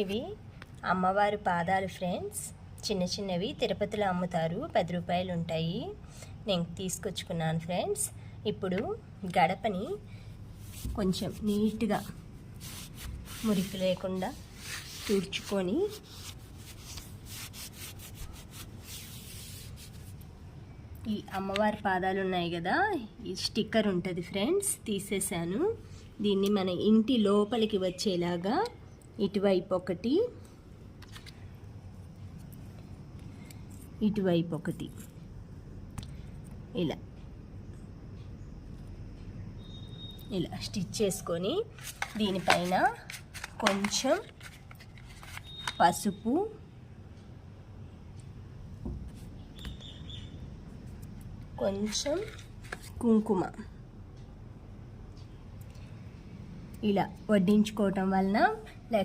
ఇవి అమ్మవారి పాదాలు ఫ్రెండ్స్. చిన్న చిన్నవి తిరుపతిలో అమ్ముతారు, 10 రూపాయలు ఉంటాయి. నేను తీసుకొచ్చుకున్నాను ఫ్రెండ్స్. ఇప్పుడు గడపని కొంచెం నీట్గా మురికి లేకుండా తుడుచుకొని ఈ అమ్మవారి పాదాలు ఉన్నాయి కదా, ఈ స్టిక్కర్ ఉంటుంది ఫ్రెండ్స్, తీసేసాను. దీన్ని మన ఇంటి లోపలికి వచ్చేలాగా ఇటువైపు ఒకటి, ఇటువైపు ఒకటి ఇలా ఇలా స్టిచ్ చేసుకొని దీనిపైన కొంచెం పసుపు, కొంచెం కుంకుమ ఇలా వడ్డించుకోవటం వలన